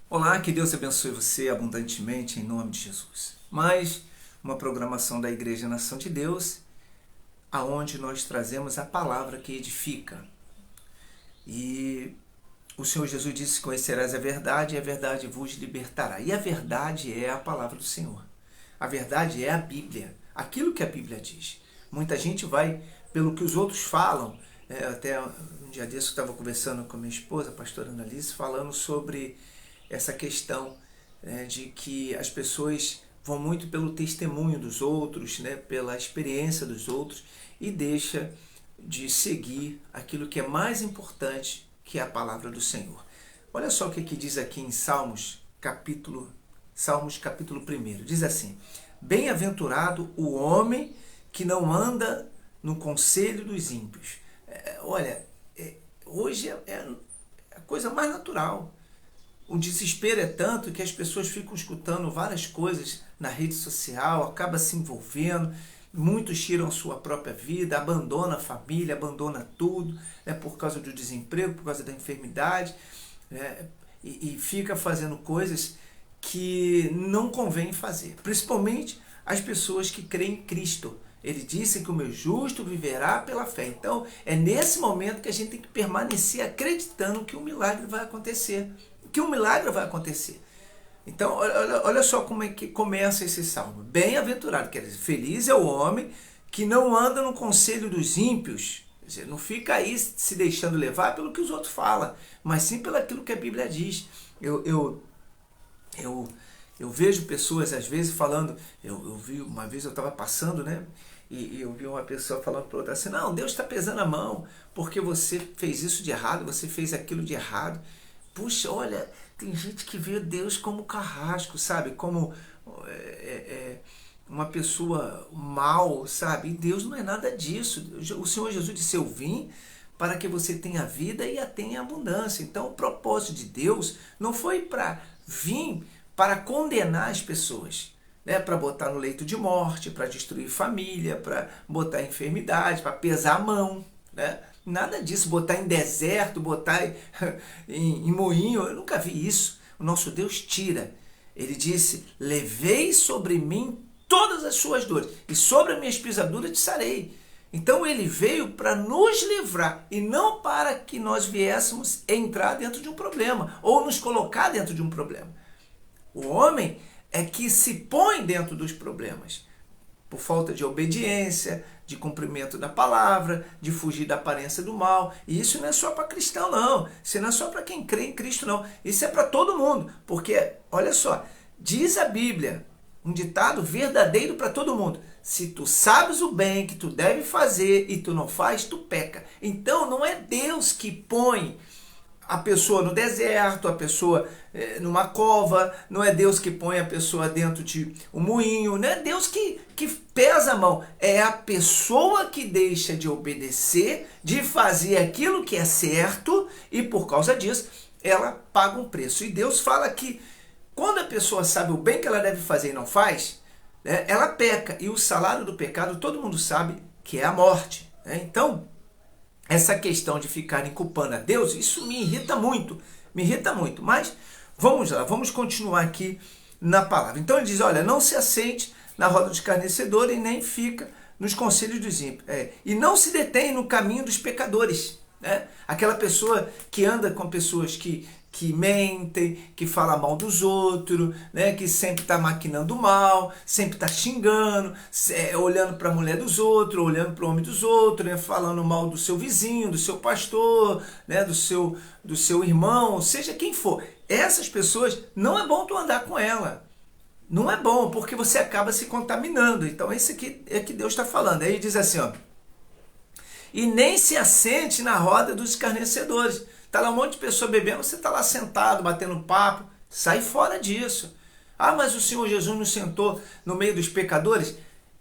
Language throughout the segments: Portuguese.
Olá, que Deus abençoe você abundantemente em nome de Jesus. Mais uma programação da Igreja Nação de Deus, aonde nós trazemos a palavra que edifica. E o Senhor Jesus disse: conhecerás a verdade e a verdade vos libertará. E a verdade é a palavra do Senhor. A verdade é a Bíblia, aquilo que a Bíblia diz. Muita gente vai pelo que os outros falam. Até um dia desse eu estava conversando com a minha esposa, a pastora Annalise, falando sobre essa questão, de que as pessoas vão muito pelo testemunho dos outros, pela experiência dos outros, e deixa de seguir aquilo que é mais importante, que é a palavra do Senhor. Olha só o que diz aqui em Salmos capítulo 1. Diz assim: bem-aventurado o homem que não anda no conselho dos ímpios. Hoje é a coisa mais natural. O desespero é tanto que as pessoas ficam escutando várias coisas na rede social, acaba se envolvendo, muitos tiram a sua própria vida, abandonam a família, abandonam tudo, por causa do desemprego, por causa da enfermidade, e fica fazendo coisas que não convém fazer, principalmente as pessoas que creem em Cristo. Ele disse que o meu justo viverá pela fé. Então, é nesse momento que a gente tem que permanecer acreditando que um milagre vai acontecer. Que um milagre vai acontecer. Então, olha só como é que começa esse salmo. Bem-aventurado, quer dizer, feliz é o homem que não anda no conselho dos ímpios. Quer dizer, não fica aí se deixando levar pelo que os outros falam, mas sim pelo aquilo que a Bíblia diz. Eu vejo pessoas às vezes falando, eu vi uma vez, eu estava passando, e eu vi uma pessoa falando para outra assim: não, Deus está pesando a mão, porque você fez isso de errado, você fez aquilo de errado. Puxa, olha, tem gente que vê Deus como carrasco, sabe? Como uma pessoa mal, sabe? E Deus não é nada disso. O Senhor Jesus disse: eu vim para que você tenha vida e a tenha abundância. Então, o propósito de Deus não foi para vir para condenar as pessoas, para botar no leito de morte, para destruir família, para botar enfermidade, para pesar a mão, Nada disso, botar em deserto, botar em moinho, eu nunca vi isso. O nosso Deus tira. Ele disse: levei sobre mim todas as suas dores, e sobre as minhas pisaduras te sarei. Então ele veio para nos livrar, e não para que nós viéssemos entrar dentro de um problema, ou nos colocar dentro de um problema. O homem é que se põe dentro dos problemas, por falta de obediência, de cumprimento da palavra, de fugir da aparência do mal. E isso não é só para cristão, não. Isso não é só para quem crê em Cristo, não. Isso é para todo mundo. Porque, olha só, diz a Bíblia, um ditado verdadeiro para todo mundo: se tu sabes o bem que tu deve fazer e tu não faz, tu peca. Então não é Deus que põe a pessoa no deserto, a pessoa numa cova, não é Deus que põe a pessoa dentro de um moinho, não é Deus que pesa a mão, é a pessoa que deixa de obedecer, de fazer aquilo que é certo, e por causa disso ela paga um preço. E Deus fala que quando a pessoa sabe o bem que ela deve fazer e não faz, ela peca, e o salário do pecado todo mundo sabe que é a morte. Então, essa questão de ficarem culpando a Deus, isso me irrita muito, mas vamos lá, vamos continuar aqui na palavra. Então ele diz: olha, não se assente na roda dos escarnecedores e nem fica nos conselhos dos ímpios, e não se detém no caminho dos pecadores, aquela pessoa que anda com pessoas que mentem, que fala mal dos outros, que sempre está maquinando mal, sempre está xingando, olhando para a mulher dos outros, olhando para o homem dos outros, falando mal do seu vizinho, do seu pastor, do seu irmão, seja quem for. Essas pessoas, não é bom tu andar com ela. Não é bom, porque você acaba se contaminando. Então, isso aqui é que Deus está falando. Aí ele diz assim, ó: e nem se assente na roda dos escarnecedores. Está lá um monte de pessoa bebendo, você está lá sentado, batendo papo. Sai fora disso. Ah, mas o Senhor Jesus não sentou no meio dos pecadores?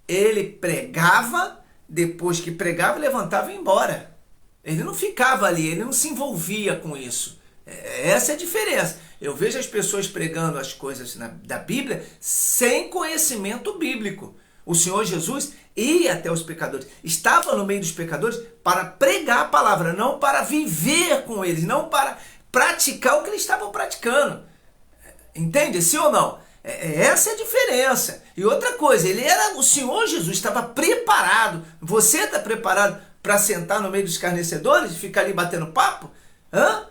Ele pregava, depois que pregava, levantava e ia embora. Ele não ficava ali, ele não se envolvia com isso. Essa é a diferença. Eu vejo as pessoas pregando as coisas da Bíblia sem conhecimento bíblico. O Senhor Jesus ia até os pecadores, estava no meio dos pecadores para pregar a palavra, não para viver com eles, não para praticar o que eles estavam praticando. Entende? Sim ou não? Essa é a diferença. E outra coisa, o Senhor Jesus estava preparado. Você está preparado para sentar no meio dos escarnecedores e ficar ali batendo papo? Hã?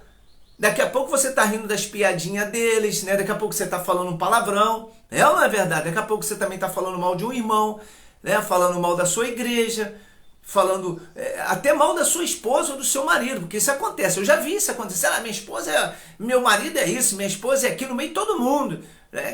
Daqui a pouco você está rindo das piadinhas deles, né? Daqui a pouco você está falando um palavrão. É ou não é verdade? Daqui a pouco você também está falando mal de um irmão, né? Falando mal da sua igreja, falando até mal da sua esposa ou do seu marido, porque isso acontece. Eu já vi isso acontecer. Minha esposa meu marido é isso, minha esposa é aquilo, no meio de todo mundo.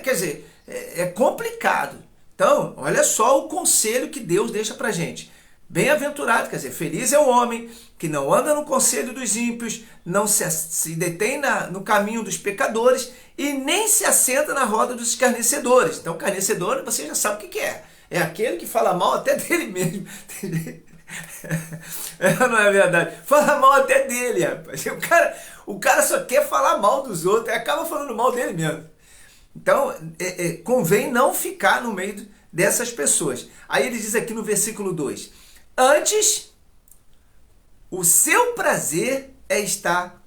Quer dizer, é complicado. Então, olha só o conselho que Deus deixa pra gente. Bem-aventurado, quer dizer, feliz é o homem que não anda no conselho dos ímpios, não se detém no caminho dos pecadores e nem se assenta na roda dos escarnecedores. Então, escarnecedor, você já sabe o que é. É aquele que fala mal até dele mesmo. Não é verdade? Fala mal até dele, rapaz. O cara só quer falar mal dos outros e acaba falando mal dele mesmo. Então, convém não ficar no meio dessas pessoas. Aí ele diz aqui no versículo 2: antes, o seu prazer é estar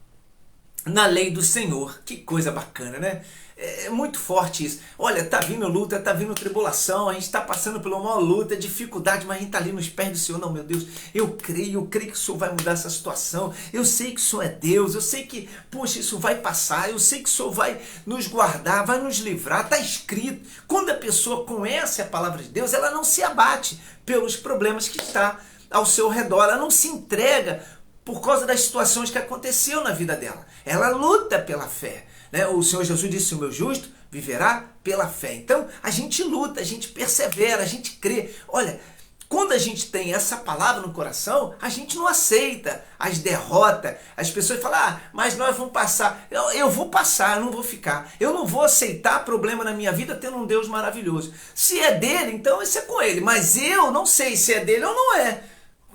na lei do Senhor. Que coisa bacana, né? É muito forte isso. Olha, tá vindo luta, tá vindo tribulação, a gente tá passando por uma luta, dificuldade, mas a gente tá ali nos pés do Senhor. Não, meu Deus, eu creio que o Senhor vai mudar essa situação. Eu sei que o Senhor é Deus, eu sei que, poxa, isso vai passar, eu sei que o Senhor vai nos guardar, vai nos livrar, tá escrito. Quando a pessoa conhece a palavra de Deus, ela não se abate pelos problemas que está ao seu redor, ela não se entrega por causa das situações que aconteceu na vida dela. Ela luta pela fé. O Senhor Jesus disse: o meu justo viverá pela fé. Então, a gente luta, a gente persevera, a gente crê. Olha, quando a gente tem essa palavra no coração, a gente não aceita as derrotas. As pessoas falam: mas nós vamos passar. Eu vou passar, eu não vou ficar. Eu não vou aceitar problema na minha vida tendo um Deus maravilhoso. Se é dele, então isso é com ele. Mas eu não sei se é dele ou não é.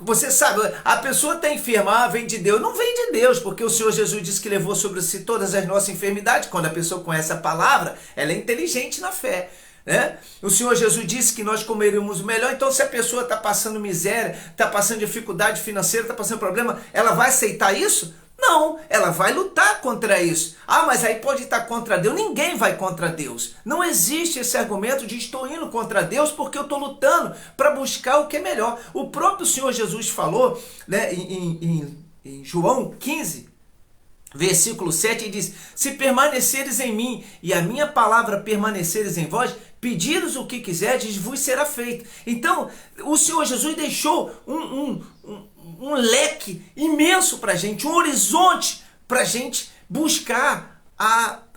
Você sabe, a pessoa está enferma, vem de Deus. Não vem de Deus, porque o Senhor Jesus disse que levou sobre si todas as nossas enfermidades. Quando a pessoa conhece a palavra, ela é inteligente na fé. O Senhor Jesus disse que nós comeríamos o melhor. Então, se a pessoa está passando miséria, está passando dificuldade financeira, está passando problema, ela vai aceitar isso? Não, ela vai lutar contra isso. Mas aí pode estar contra Deus. Ninguém vai contra Deus. Não existe esse argumento de estou indo contra Deus porque eu estou lutando para buscar o que é melhor. O próprio Senhor Jesus falou, né, em João 15, versículo 7, ele diz: se permaneceres em mim e a minha palavra permaneceres em vós, pedidos o que quiserdes, vos será feito. Então, o Senhor Jesus deixou um leque imenso para a gente, um horizonte para a gente buscar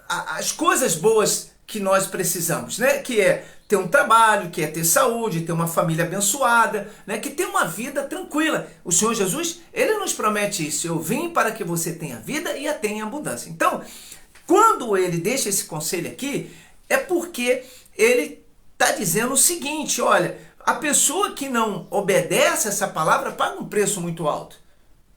as coisas boas que nós precisamos, né? Que é ter um trabalho, que é ter saúde, ter uma família abençoada, né? Que ter uma vida tranquila. O Senhor Jesus, ele nos promete isso: eu vim para que você tenha vida e a tenha em abundância. Então, quando ele deixa esse conselho aqui, é porque ele está dizendo o seguinte: olha, a pessoa que não obedece essa palavra paga um preço muito alto.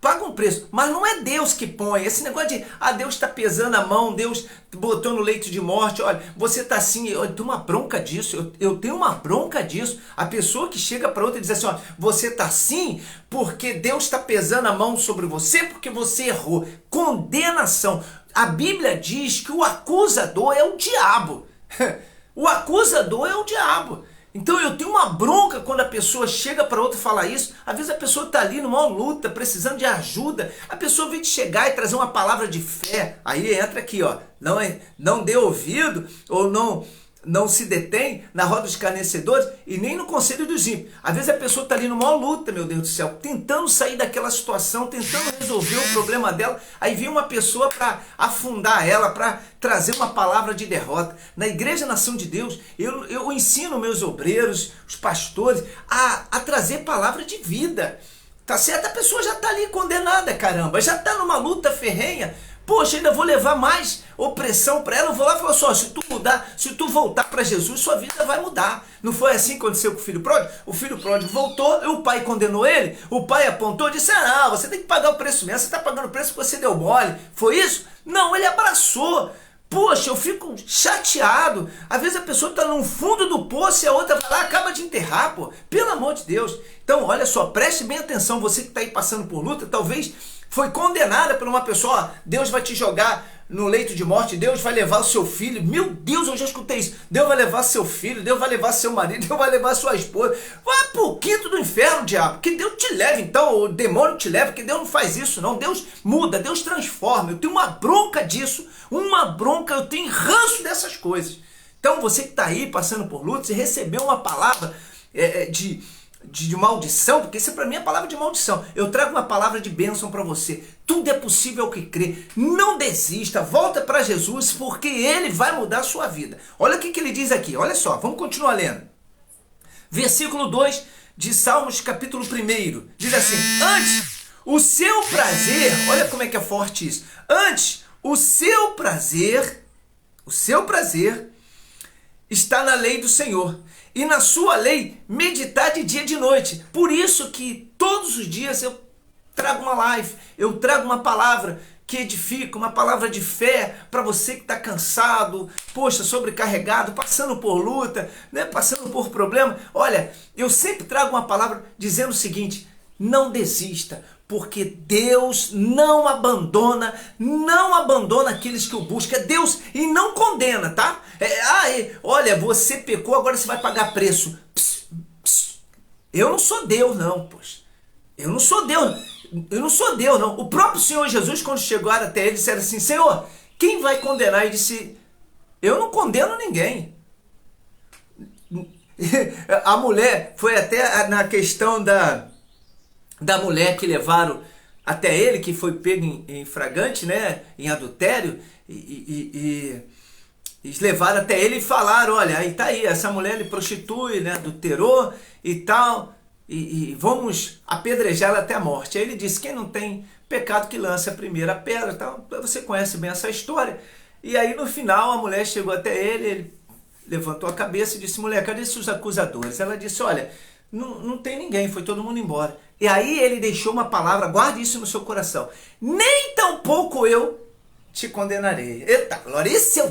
Paga um preço. Mas não é Deus que põe. Esse negócio de, Deus está pesando a mão, Deus botou no leito de morte. Olha, você está assim, eu tenho uma bronca disso, eu tenho uma bronca disso. A pessoa que chega para outra e diz assim: ó, você está assim porque Deus está pesando a mão sobre você porque você errou. Condenação. A Bíblia diz que o acusador é o diabo. O acusador é o diabo. Então eu tenho uma bronca quando a pessoa chega para outra e fala isso. Às vezes a pessoa está ali numa luta, precisando de ajuda. A pessoa vem te chegar e trazer uma palavra de fé. Aí entra aqui, ó, não dê ouvido ou não se detém na roda dos escarnecedores e nem no conselho dos ímpios. Às vezes a pessoa está ali numa luta, meu Deus do céu, tentando sair daquela situação, tentando resolver o problema dela. Aí vem uma pessoa para afundar ela, para trazer uma palavra de derrota. Na Igreja Nação de Deus, eu ensino meus obreiros, os pastores, a trazer palavra de vida. Tá certo? A pessoa já está ali condenada, caramba, já está numa luta ferrenha. Poxa, ainda vou levar mais opressão para ela. Eu vou lá e falo só: se tu mudar, se tu voltar para Jesus, sua vida vai mudar. Não foi assim que aconteceu com o filho pródigo? O filho pródigo voltou e o pai condenou ele. O pai apontou e disse: não, você tem que pagar o preço mesmo. Você está pagando o preço que você deu mole. Foi isso? Não, ele abraçou. Poxa, eu fico chateado. Às vezes a pessoa está no fundo do poço e a outra vai lá e acaba de enterrar, pô. Pelo amor de Deus. Então, olha só, preste bem atenção. Você que está aí passando por luta, talvez foi condenada por uma pessoa, ó, Deus vai te jogar no leito de morte, Deus vai levar o seu filho. Meu Deus, eu já escutei isso. Deus vai levar seu filho, Deus vai levar seu marido, Deus vai levar sua esposa. Vai pro quinto do inferno, diabo. Que Deus te leve, então, o demônio te leva, que Deus não faz isso, não. Deus muda, Deus transforma. Eu tenho uma bronca disso, uma bronca, eu tenho ranço dessas coisas. Então, você que está aí passando por luta, você recebeu uma palavra de maldição, porque isso para mim é palavra de maldição. Eu trago uma palavra de bênção para você. Tudo é possível ao que crê. Não desista, volta para Jesus, porque Ele vai mudar a sua vida. Olha o que ele diz aqui, olha só, vamos continuar lendo. Versículo 2 de Salmos capítulo 1, diz assim: antes o seu prazer, olha como é que é forte isso, antes o seu prazer está na lei do Senhor, e na sua lei meditar de dia e de noite. Por isso que todos os dias eu trago uma live, eu trago uma palavra que edifica, uma palavra de fé para você que está cansado, poxa, sobrecarregado, passando por luta, né, passando por problema. Olha, eu sempre trago uma palavra dizendo o seguinte: não desista, porque Deus não abandona aqueles que o buscam. Deus e não condena, tá? Olha, você pecou, agora você vai pagar preço. Eu não sou Deus, não, poxa. Eu não sou Deus, não. O próprio Senhor Jesus, quando chegaram até ele, disseram assim: Senhor, quem vai condenar? Ele disse: eu não condeno ninguém. A mulher, foi até na questão da mulher que levaram até ele, que foi pego em flagrante, né, em adultério, e levaram até ele e falaram: olha, aí tá aí, essa mulher ele prostitui, né, adulterou e tal, e vamos apedrejá-la até a morte. Aí ele disse: quem não tem pecado que lance a primeira pedra, tal. Você conhece bem essa história. E aí no final a mulher chegou até ele levantou a cabeça e disse: mulher, cadê seus acusadores? Ela disse: olha, não tem ninguém, foi todo mundo embora. E aí ele deixou uma palavra, guarde isso no seu coração: nem tampouco eu te condenarei. Eita glória, esse é o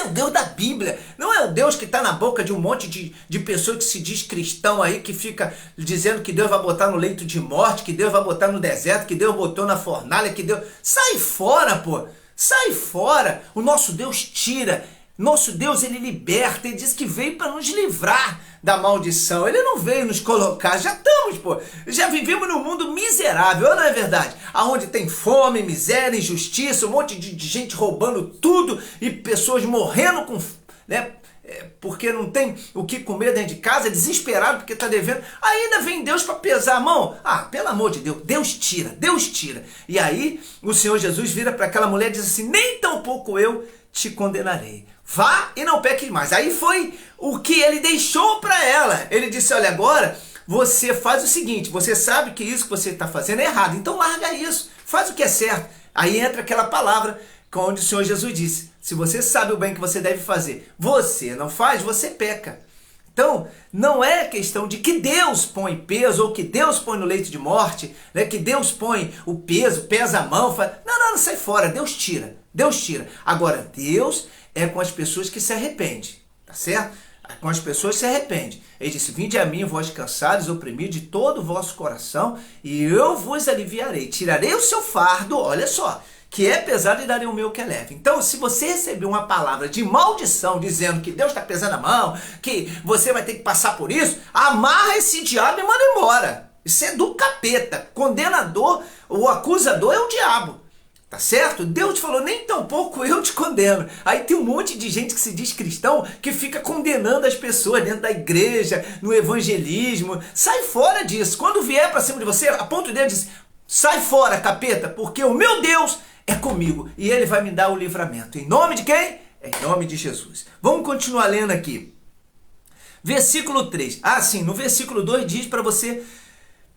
Deus da Bíblia. Não é o Deus que está na boca de um monte de pessoas que se diz cristão aí, que fica dizendo que Deus vai botar no leito de morte, que Deus vai botar no deserto, que Deus botou na fornalha, que Deus... Sai fora, pô! Sai fora! O nosso Deus tira. Nosso Deus, ele liberta, ele diz que veio para nos livrar da maldição. Ele não veio nos colocar, já estamos, pô. Já vivemos num mundo miserável, não é verdade? Aonde tem fome, miséria, injustiça, um monte de gente roubando tudo e pessoas morrendo com, né, porque não tem o que comer dentro de casa, desesperado porque está devendo. Ainda vem Deus para pesar a mão. Ah, pelo amor de Deus, Deus tira, Deus tira. E aí o Senhor Jesus vira para aquela mulher e diz assim: nem tampouco eu te condenarei. Vá e não peque mais. Aí foi o que ele deixou para ela. Ele disse: olha, agora você faz o seguinte, você sabe que isso que você está fazendo é errado, então larga isso, faz o que é certo. Aí entra aquela palavra onde o Senhor Jesus disse: se você sabe o bem que você deve fazer, você não faz, você peca. Então, não é questão de que Deus põe peso, ou que Deus põe no leito de morte, né? Que Deus põe o peso, pesa a mão, faz... Não, sai fora, Deus tira, Deus tira. Agora, Deus é com as pessoas que se arrependem, tá certo? Com as pessoas que se arrependem. Ele disse: vinde a mim, vós cansados, oprimidos de todo o vosso coração, e eu vos aliviarei. Tirarei o seu fardo, olha só, que é pesado, e darei o meu que é leve. Então, se você recebeu uma palavra de maldição, dizendo que Deus está pesando a mão, que você vai ter que passar por isso, amarra esse diabo e manda embora. Isso é do capeta. Condenador, o acusador é o diabo. Tá certo? Deus te falou: nem tampouco eu te condeno. Aí tem um monte de gente que se diz cristão, que fica condenando as pessoas dentro da igreja, no evangelismo. Sai fora disso. Quando vier para cima de você, aponta o dedo e diz: sai fora, capeta, porque o meu Deus é comigo e ele vai me dar o livramento. Em nome de quem? Em nome de Jesus. Vamos continuar lendo aqui. Versículo 3. Ah, sim, no versículo 2 diz para você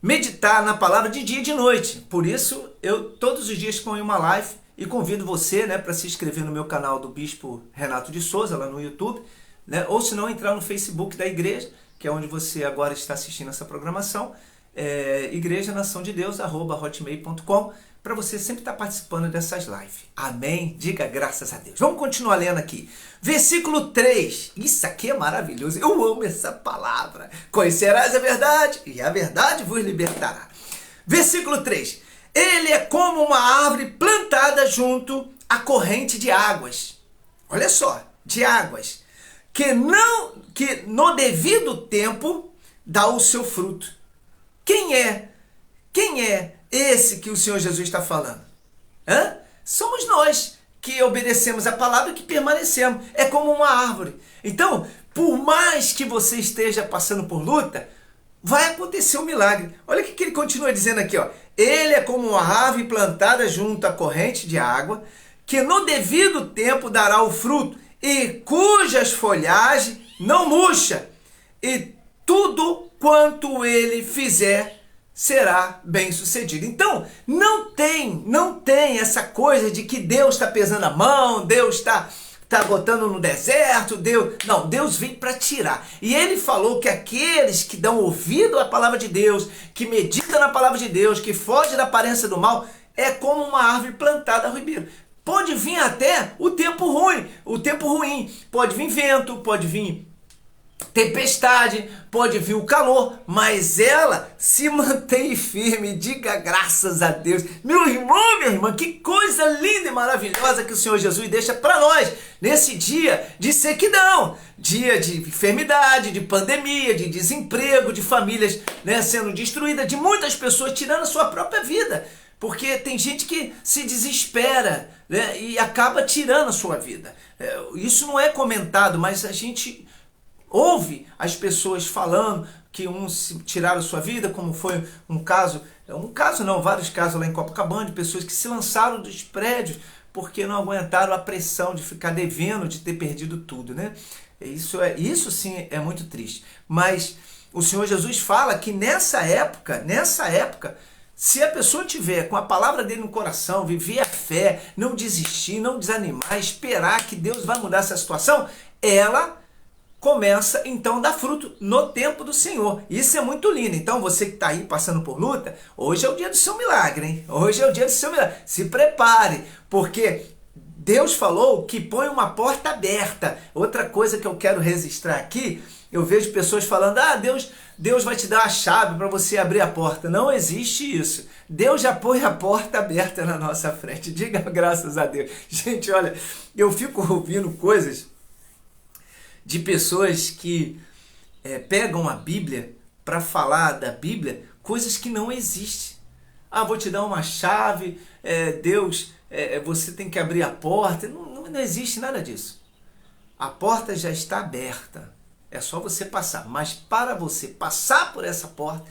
meditar na palavra de dia e de noite. Por isso, eu todos os dias ponho uma live e convido você, né, para se inscrever no meu canal do Bispo Renato de Souza, lá no YouTube, né, ou se não, entrar no Facebook da igreja, que é onde você agora está assistindo essa programação, Igreja Nação de Deus, @hotmail.com, para você sempre estar participando dessas lives. Amém? Diga graças a Deus. Vamos continuar lendo aqui. Versículo 3. Isso aqui é maravilhoso. Eu amo essa palavra. Conhecerás a verdade e a verdade vos libertará. Versículo 3. Ele é como uma árvore plantada junto à corrente de águas. Olha só, de águas. Que no devido tempo dá o seu fruto. Quem é esse que o Senhor Jesus está falando? Somos nós que obedecemos a palavra e que permanecemos. É como uma árvore. Então, por mais que você esteja passando por luta, vai acontecer um milagre. Olha o que ele continua dizendo aqui, ó. Ele é como uma árvore plantada junto à corrente de água, que no devido tempo dará o fruto, e cujas folhagens não murcha, e tudo quanto ele fizer será bem sucedido. Então, não tem essa coisa de que Deus está pesando a mão, Deus está botando no deserto, Deus vem para tirar. E ele falou que aqueles que dão ouvido à palavra de Deus, que meditam na palavra de Deus, que fogem da aparência do mal, é como uma árvore plantada ao ribeiro. Pode vir até o tempo ruim, pode vir vento, pode vir tempestade, pode vir o calor, mas ela se mantém firme. Diga graças a Deus. Meu irmão, minha irmã, que coisa linda e maravilhosa que o Senhor Jesus deixa para nós nesse dia de sequidão, dia de enfermidade, de pandemia, de desemprego, de famílias, né, sendo destruídas, de muitas pessoas tirando a sua própria vida, porque tem gente que se desespera, né, e acaba tirando a sua vida. Isso não é comentado, mas a gente ouve as pessoas falando que uns tiraram sua vida, como foi vários casos lá em Copacabana, de pessoas que se lançaram dos prédios porque não aguentaram a pressão de ficar devendo, de ter perdido tudo, né? Isso sim é muito triste. Mas o Senhor Jesus fala que nessa época, se a pessoa tiver com a palavra dele no coração, viver a fé, não desistir, não desanimar, esperar que Deus vai mudar essa situação, ela começa então a dar fruto no tempo do Senhor. Isso é muito lindo. Então você que está aí passando por luta, hoje é o dia do seu milagre, hein? Hoje é o dia do seu milagre. Se prepare, porque Deus falou que põe uma porta aberta. Outra coisa que eu quero registrar aqui, eu vejo pessoas falando, Deus vai te dar a chave para você abrir a porta. Não existe isso. Deus já põe a porta aberta na nossa frente. Diga graças a Deus. Gente, olha, eu fico ouvindo coisas de pessoas que pegam a Bíblia para falar da Bíblia, coisas que não existem. Vou te dar uma chave, Deus, você tem que abrir a porta. Não existe nada disso. A porta já está aberta, é só você passar. Mas para você passar por essa porta,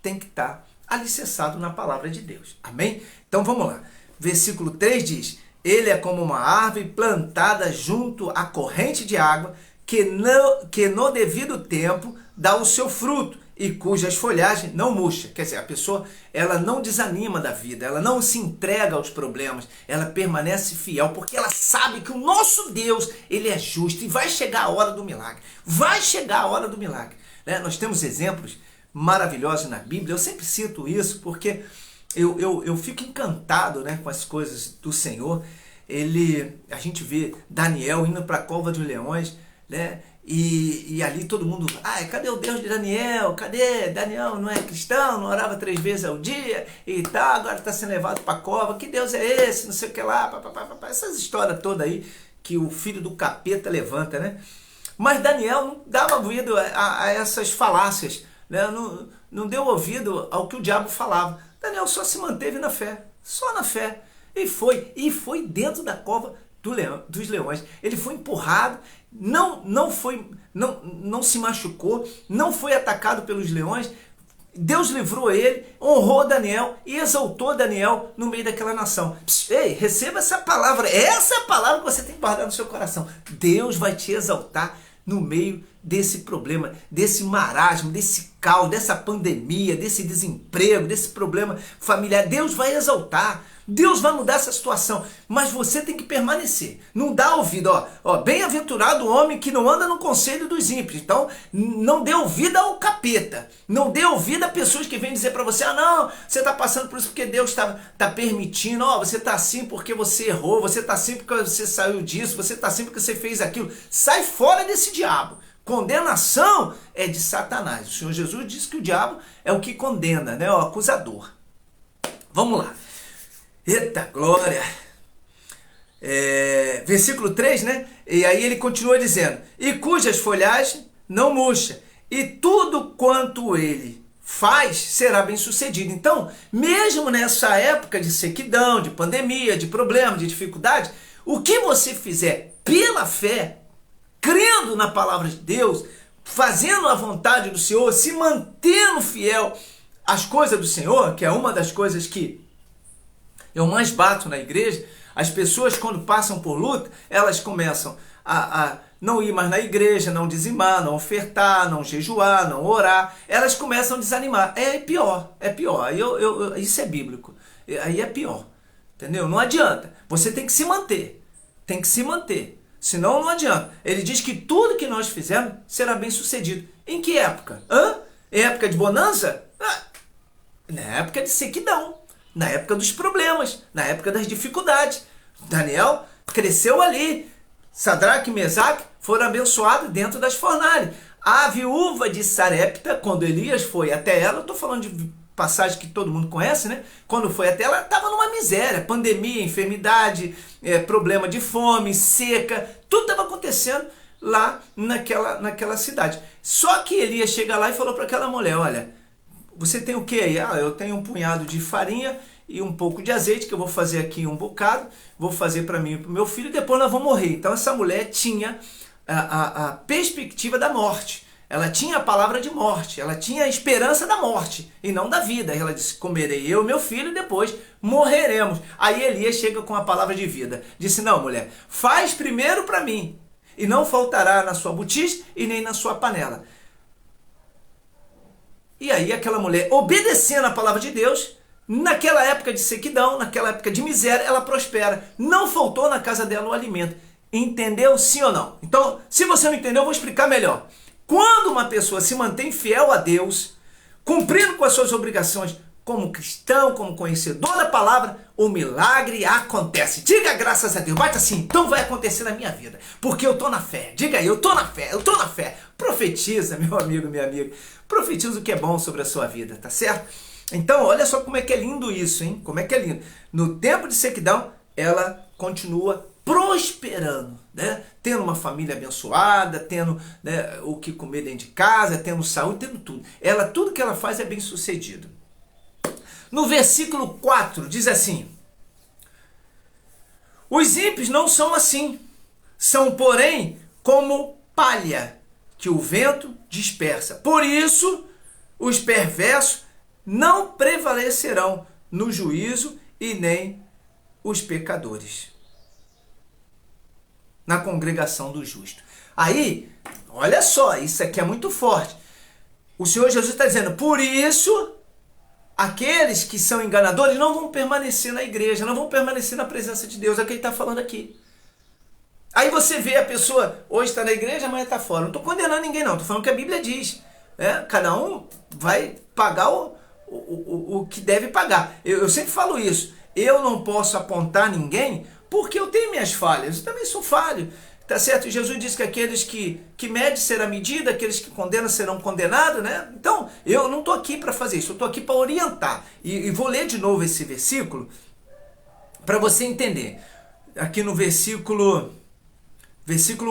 tem que estar alicerçado na palavra de Deus. Amém? Então vamos lá. Versículo 3 diz, ele é como uma árvore plantada junto à corrente de água, que no devido tempo dá o seu fruto e cujas folhagens não murcha. Quer dizer, a pessoa ela não desanima da vida, ela não se entrega aos problemas, ela permanece fiel, porque ela sabe que o nosso Deus, ele é justo e vai chegar a hora do milagre. Vai chegar a hora do milagre. Né? Nós temos exemplos maravilhosos na Bíblia, eu sempre cito isso porque eu fico encantado, né, com as coisas do Senhor. A gente vê Daniel indo para a cova dos leões, né? E ali todo mundo, cadê o Deus de Daniel? Cadê? Daniel não é cristão, não orava 3 vezes ao dia e tal, agora está sendo levado para a cova. Que Deus é esse? Não sei o que lá, essas histórias todas aí que o filho do capeta levanta, né? Mas Daniel não dava ouvido a essas falácias, né? Não deu ouvido ao que o diabo falava. Daniel só se manteve na fé, só na fé. E foi dentro da cova dos leões. Ele foi empurrado, não se machucou, não foi atacado pelos leões. Deus livrou ele, honrou Daniel e exaltou Daniel no meio daquela nação. Ei, receba essa palavra. Essa é a palavra que você tem que guardar no seu coração. Deus vai te exaltar no meio desse problema, desse marasmo, desse caos, dessa pandemia, desse desemprego, desse problema familiar. Deus vai exaltar. Deus vai mudar essa situação, mas você tem que permanecer. Não dá ouvido, bem-aventurado o homem que não anda no conselho dos ímpios. Então, não dê ouvido ao capeta. Não dê ouvido a pessoas que vêm dizer para você, não, você está passando por isso porque Deus está permitindo, você está assim porque você errou, você está assim porque você saiu disso, você está assim porque você fez aquilo. Sai fora desse diabo. Condenação é de Satanás. O Senhor Jesus disse que o diabo é o que condena, né? O acusador. Vamos lá. Eita glória! Versículo 3, né? E aí ele continua dizendo: e cujas folhagens não murcha, e tudo quanto ele faz será bem sucedido. Então, mesmo nessa época de sequidão, de pandemia, de problema, de dificuldade, o que você fizer pela fé, crendo na palavra de Deus, fazendo a vontade do Senhor, se mantendo fiel às coisas do Senhor, que é uma das coisas que eu mais bato na igreja. As pessoas, quando passam por luta, elas começam a não ir mais na igreja, não dizimar, não ofertar, não jejuar, não orar. Elas começam a desanimar. É pior, é pior. Isso é bíblico. Aí é pior. Entendeu? Não adianta. Você tem que se manter. Tem que se manter. Senão não adianta. Ele diz que tudo que nós fizermos será bem sucedido. Em que época? Em época de bonança? Na época de sequidão. Na época dos problemas, na época das dificuldades. Daniel cresceu ali. Sadraque e Mesaque foram abençoados dentro das fornalhas. A viúva de Sarepta, quando Elias foi até ela, eu estou falando de passagem que todo mundo conhece, né? Quando foi até ela, estava numa miséria, pandemia, enfermidade, problema de fome, seca, tudo estava acontecendo lá naquela cidade. Só que Elias chega lá e falou para aquela mulher: olha, você tem o que aí? Eu tenho um punhado de farinha e um pouco de azeite, que eu vou fazer aqui um bocado, vou fazer para mim e para o meu filho, e depois nós vamos morrer. Então essa mulher tinha a perspectiva da morte. Ela tinha a palavra de morte, ela tinha a esperança da morte e não da vida. Ela disse: comerei eu e meu filho e depois morreremos. Aí Elias chega com a palavra de vida. Disse: não, mulher, faz primeiro para mim, e não faltará na sua botija e nem na sua panela. E aí aquela mulher, obedecendo a palavra de Deus, naquela época de sequidão, naquela época de miséria, ela prospera. Não faltou na casa dela o alimento. Entendeu? Sim ou não? Então, se você não entendeu, eu vou explicar melhor. Quando uma pessoa se mantém fiel a Deus, cumprindo com as suas obrigações como cristão, como conhecedor da palavra, o milagre acontece. Diga graças a Deus. Bate assim: então vai acontecer na minha vida, porque eu estou na fé. Diga aí: eu estou na fé, eu estou na fé. Profetiza, meu amigo, minha amiga. Profetiza o que é bom sobre a sua vida, tá certo? Então, olha só como é que é lindo isso, hein? Como é que é lindo. No tempo de sequidão, ela continua prosperando, né? Tendo uma família abençoada, tendo, né, o que comer dentro de casa, tendo saúde, tendo tudo. Tudo que ela faz é bem sucedido. No versículo 4 diz assim: os ímpios não são assim, são porém como palha que o vento dispersa. Por isso, os perversos não prevalecerão no juízo, e nem os pecadores na congregação do justo. Aí, olha só, isso aqui é muito forte. O Senhor Jesus está dizendo: por isso, aqueles que são enganadores não vão permanecer na igreja, não vão permanecer na presença de Deus. É o que ele está falando aqui. Aí você vê a pessoa hoje está na igreja, amanhã está fora. Não estou condenando ninguém, não. Estou falando o que a Bíblia diz. Cada um vai pagar o que deve pagar. Eu sempre falo isso. Eu não posso apontar ninguém porque eu tenho minhas falhas. Eu também sou falho. Tá certo? Jesus disse que aqueles que medem será medida, aqueles que condenam serão condenados, né? Então, eu não estou aqui para fazer isso. Eu estou aqui para orientar. E vou ler de novo esse versículo para você entender. Aqui no versículo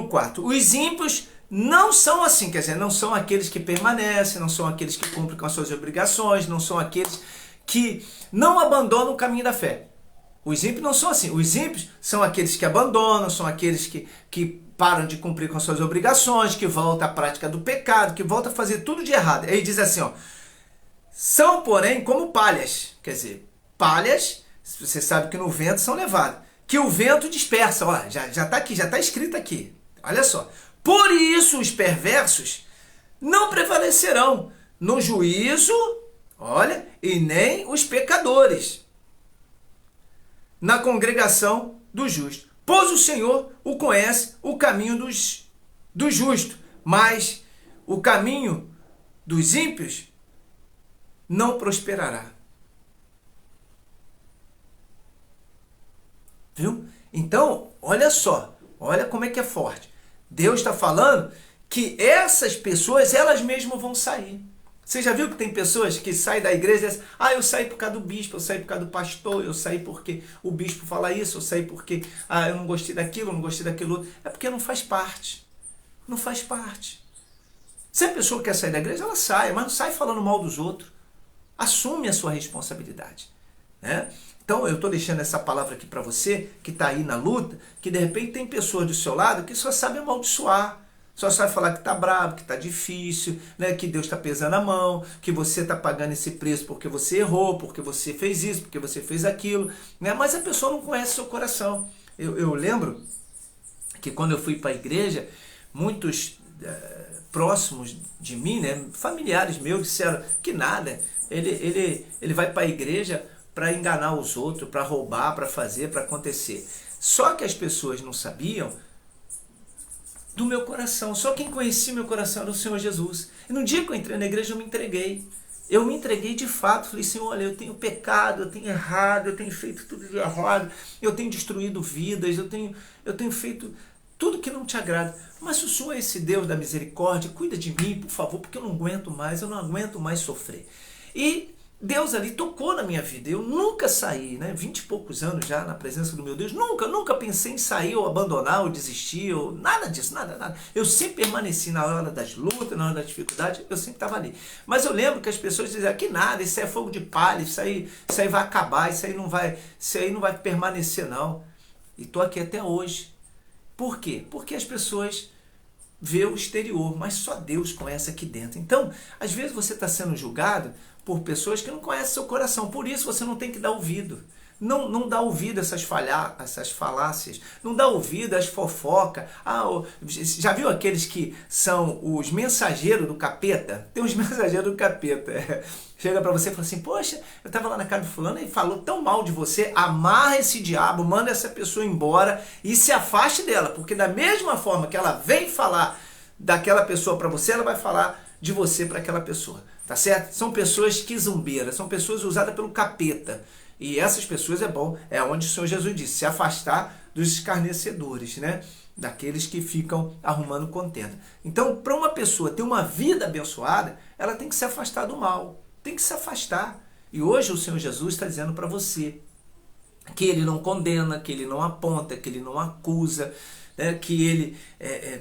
4. Os ímpios não são assim, quer dizer, não são aqueles que permanecem, não são aqueles que cumprem com as suas obrigações, não são aqueles que não abandonam o caminho da fé. Os ímpios não são assim. Os ímpios são aqueles que abandonam, são aqueles que param de cumprir com as suas obrigações, que voltam à prática do pecado, que voltam a fazer tudo de errado. Aí diz assim, ó: são, porém, como palhas. Quer dizer, palhas, você sabe que no vento são levadas, que o vento dispersa. Olha, já está aqui, já está escrito aqui. Olha só. Por isso os perversos não prevalecerão no juízo, olha, e nem os pecadores na congregação do justo. Pois o Senhor o conhece o caminho do justo, mas o caminho dos ímpios não prosperará. Viu? Então, olha só, olha como é que é forte. Deus está falando que essas pessoas, elas mesmas vão sair. Você já viu que tem pessoas que saem da igreja e dizem, ah, eu saí por causa do bispo, eu saí por causa do pastor, eu saí porque o bispo fala isso, eu saí porque eu não gostei daquilo, eu não gostei daquilo outro. É porque não faz parte. Não faz parte. Se a pessoa quer sair da igreja, ela sai, mas não sai falando mal dos outros. Assume a sua responsabilidade. Né? Então eu estou deixando essa palavra aqui para você, que está aí na luta, que de repente tem pessoas do seu lado que só sabem amaldiçoar. Só sabe falar que está bravo, que está difícil, né? Que Deus está pesando a mão, que você está pagando esse preço porque você errou, porque você fez isso, porque você fez aquilo. Né? Mas a pessoa não conhece o seu coração. Eu lembro que quando eu fui para a igreja, muitos próximos de mim, né? Familiares meus, disseram que nada, ele vai para a igreja para enganar os outros, para roubar, para fazer, para acontecer. Só que as pessoas não sabiam do meu coração. Só quem conhecia meu coração era o Senhor Jesus. E no dia que eu entrei na igreja, eu me entreguei. Eu me entreguei de fato. Falei, Senhor, olha, eu tenho pecado, eu tenho errado, eu tenho feito tudo de errado, eu tenho destruído vidas, eu tenho feito tudo que não te agrada. Mas se o Senhor é esse Deus da misericórdia, cuida de mim, por favor, porque eu não aguento mais sofrer. E Deus ali tocou na minha vida. Eu nunca saí, né? 20 e poucos anos já na presença do meu Deus. Nunca pensei em sair ou abandonar ou desistir, ou nada disso, nada. Eu sempre permaneci na hora das lutas, na hora da dificuldade, eu sempre estava ali. Mas eu lembro que as pessoas diziam que nada, isso é fogo de palha, isso aí vai acabar, isso aí não vai permanecer não. E estou aqui até hoje. Por quê? Porque as pessoas vê o exterior, mas só Deus conhece aqui dentro. Então, às vezes você está sendo julgado por pessoas que não conhecem seu coração. Por isso você não tem que dar ouvido. Não dá ouvido a essas falácias. Não dá ouvido às fofocas. Já viu aqueles que são os mensageiros do capeta? Tem uns mensageiros do capeta. Chega para você e fala assim, poxa, eu estava lá na casa do fulano e falou tão mal de você, amarra esse diabo, manda essa pessoa embora e se afaste dela. Porque da mesma forma que ela vem falar daquela pessoa para você, ela vai falar de você para aquela pessoa. Tá certo? São pessoas quizumbeiras, são pessoas usadas pelo capeta. E essas pessoas é onde o Senhor Jesus disse, se afastar dos escarnecedores, né? Daqueles que ficam arrumando contenda. Então, para uma pessoa ter uma vida abençoada, ela tem que se afastar do mal, tem que se afastar. E hoje o Senhor Jesus está dizendo para você que Ele não condena, que Ele não aponta, que Ele não acusa, né? Que Ele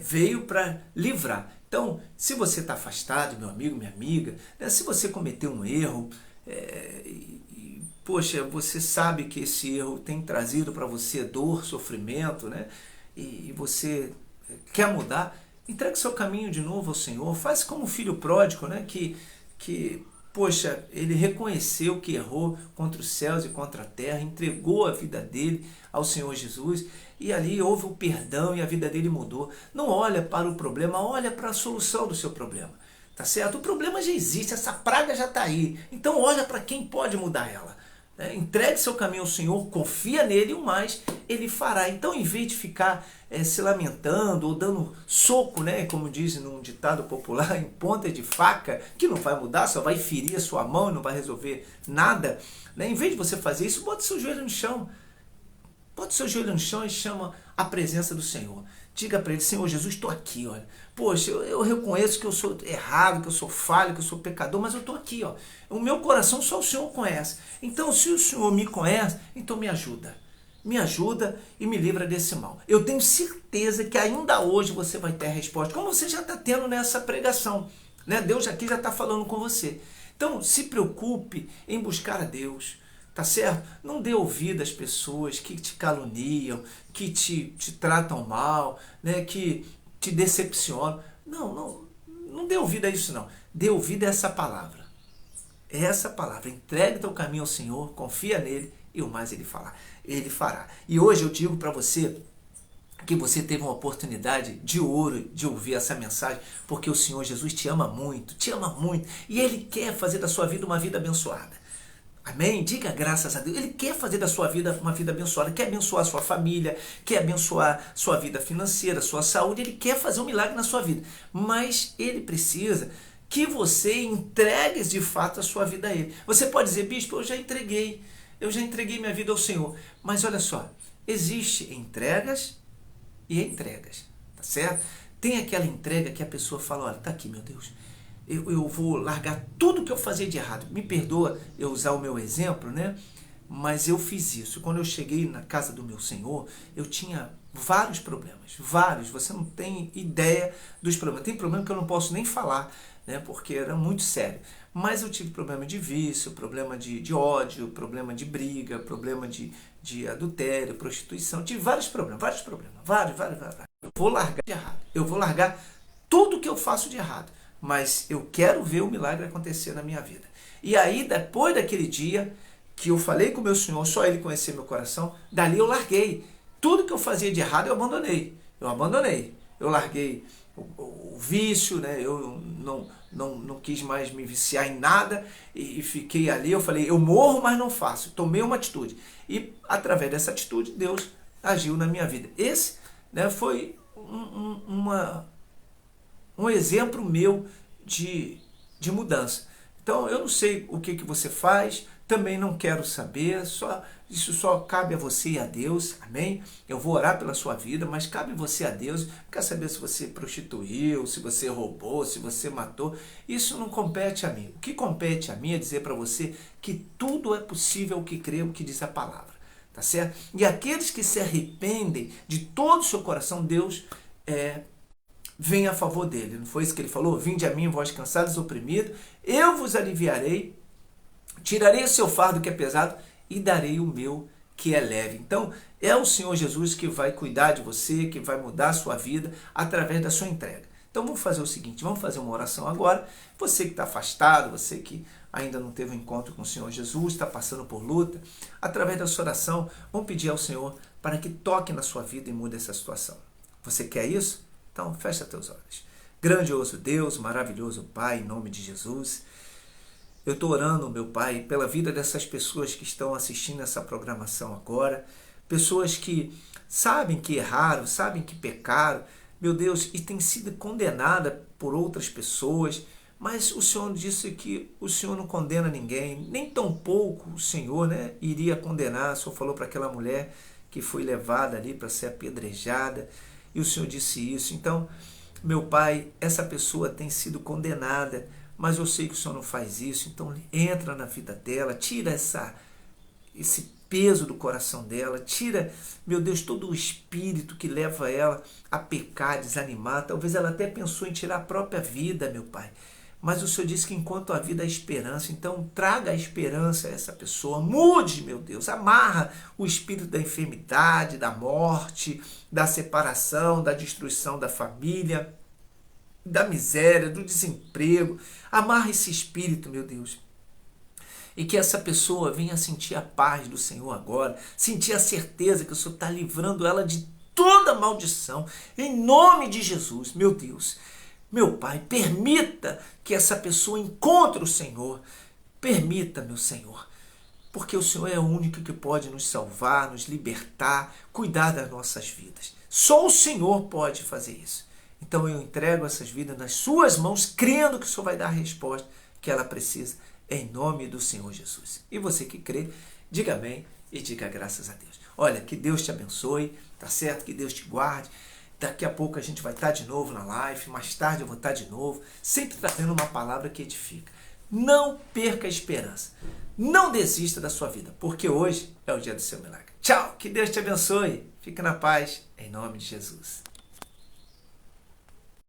veio para livrar. Então, se você está afastado, meu amigo, minha amiga, né? Se você cometeu um erro, poxa, você sabe que esse erro tem trazido para você dor, sofrimento, né? E você quer mudar, entregue seu caminho de novo ao Senhor. Faz como o filho pródigo, né? Poxa, ele reconheceu que errou contra os céus e contra a terra, entregou a vida dele ao Senhor Jesus e ali houve o perdão e a vida dele mudou. Não olha para o problema, olha para a solução do seu problema. Tá certo? O problema já existe, essa praga já está aí. Então olha para quem pode mudar ela. Entregue seu caminho ao Senhor, confia nele e o mais ele fará. Então, em vez de ficar se lamentando ou dando soco, né, como diz num ditado popular, em ponta de faca, que não vai mudar, só vai ferir a sua mão e não vai resolver nada, né, em vez de você fazer isso, bote seu joelho no chão. Bote seu joelho no chão e chama a presença do Senhor. Diga para ele, Senhor Jesus, estou aqui, olha. Poxa, eu reconheço que eu sou errado, que eu sou falho, que eu sou pecador, mas eu estou aqui, ó. O meu coração só o Senhor conhece. Então, se o Senhor me conhece, então me ajuda. Me ajuda e me livra desse mal. Eu tenho certeza que ainda hoje você vai ter a resposta, como você já está tendo nessa pregação. Né? Deus aqui já está falando com você. Então, se preocupe em buscar a Deus. Tá certo? Não dê ouvido às pessoas que te caluniam, que te tratam mal, né? Que te decepcionam. Não dê ouvido a isso não. Dê ouvido a essa palavra. É essa palavra. Entregue teu caminho ao Senhor, confia nele e o mais ele fará. E hoje eu digo para você que você teve uma oportunidade de ouro de ouvir essa mensagem, porque o Senhor Jesus te ama muito e Ele quer fazer da sua vida uma vida abençoada. Amém? Diga graças a Deus. Ele quer fazer da sua vida uma vida abençoada, quer abençoar a sua família, quer abençoar sua vida financeira, sua saúde, ele quer fazer um milagre na sua vida. Mas ele precisa que você entregue de fato a sua vida a ele. Você pode dizer, bispo, eu já entreguei minha vida ao Senhor. Mas olha só, existe entregas e entregas, tá certo? Tem aquela entrega que a pessoa fala, olha, tá aqui, meu Deus, eu vou largar tudo que eu fazia de errado. Me perdoa eu usar o meu exemplo, né? Mas eu fiz isso. Quando eu cheguei na casa do meu Senhor, eu tinha vários problemas. Vários. Você não tem ideia dos problemas. Tem problema que eu não posso nem falar, né? Porque era muito sério. Mas eu tive problema de vício, problema de ódio, problema de briga, problema de adultério, prostituição. Tive vários problemas. Vários. Eu vou largar de errado. Eu vou largar tudo que eu faço de errado. Mas eu quero ver o milagre acontecer na minha vida. E aí, depois daquele dia que eu falei com o meu Senhor, só Ele conhecia meu coração, dali eu larguei. Tudo que eu fazia de errado eu abandonei. Eu larguei o vício, né? Eu não quis mais me viciar em nada e fiquei ali. Eu falei, eu morro, mas não faço. Tomei uma atitude. E através dessa atitude, Deus agiu na minha vida. Esse, né, foi um exemplo meu de mudança. Então, eu não sei o que você faz, também não quero saber, isso só cabe a você e a Deus, amém? Eu vou orar pela sua vida, mas cabe você a Deus. Não quero saber se você prostituiu, se você roubou, se você matou, isso não compete a mim. O que compete a mim é dizer para você que tudo é possível o que crê, o que diz a palavra, tá certo? E aqueles que se arrependem de todo o seu coração, Deus vem a favor dele. Não foi isso que ele falou? Vinde a mim, vós cansados e oprimidos, eu vos aliviarei, tirarei o seu fardo que é pesado e darei o meu que é leve. Então, é o Senhor Jesus que vai cuidar de você, que vai mudar a sua vida através da sua entrega. Então, vamos fazer o seguinte, vamos fazer uma oração agora. Você que está afastado, você que ainda não teve um encontro com o Senhor Jesus, está passando por luta, através da sua oração, vamos pedir ao Senhor para que toque na sua vida e mude essa situação. Você quer isso? Então, fecha teus olhos. Grandioso Deus, maravilhoso Pai, em nome de Jesus, eu estou orando, meu Pai, pela vida dessas pessoas que estão assistindo essa programação agora, pessoas que sabem que erraram, sabem que pecaram, meu Deus, e têm sido condenadas por outras pessoas, mas o Senhor disse que o Senhor não condena ninguém, nem tão pouco o Senhor, né, iria condenar. O Senhor falou para aquela mulher que foi levada ali para ser apedrejada, e o Senhor disse isso. Então, meu Pai, essa pessoa tem sido condenada, mas eu sei que o Senhor não faz isso. Então, entra na vida dela, tira esse peso do coração dela, tira, meu Deus, todo o espírito que leva ela a pecar, desanimar. Talvez ela até pensou em tirar a própria vida, meu Pai. Mas o Senhor disse que enquanto a vida há esperança, então traga a esperança a essa pessoa. Mude, meu Deus, amarra o espírito da enfermidade, da morte, da separação, da destruição da família, da miséria, do desemprego. Amarra esse espírito, meu Deus. E que essa pessoa venha sentir a paz do Senhor agora, sentir a certeza que o Senhor está livrando ela de toda maldição. Em nome de Jesus, meu Deus. Meu Pai, permita que essa pessoa encontre o Senhor. Permita, meu Senhor. Porque o Senhor é o único que pode nos salvar, nos libertar, cuidar das nossas vidas. Só o Senhor pode fazer isso. Então eu entrego essas vidas nas suas mãos, crendo que o Senhor vai dar a resposta que ela precisa, em nome do Senhor Jesus. E você que crê, diga amém e diga graças a Deus. Olha, que Deus te abençoe, tá certo? Que Deus te guarde. Daqui a pouco a gente vai estar de novo na live, mais tarde eu vou estar de novo, sempre trazendo uma palavra que edifica. Não perca a esperança. Não desista da sua vida, porque hoje é o dia do seu milagre. Tchau, que Deus te abençoe. Fique na paz, em nome de Jesus.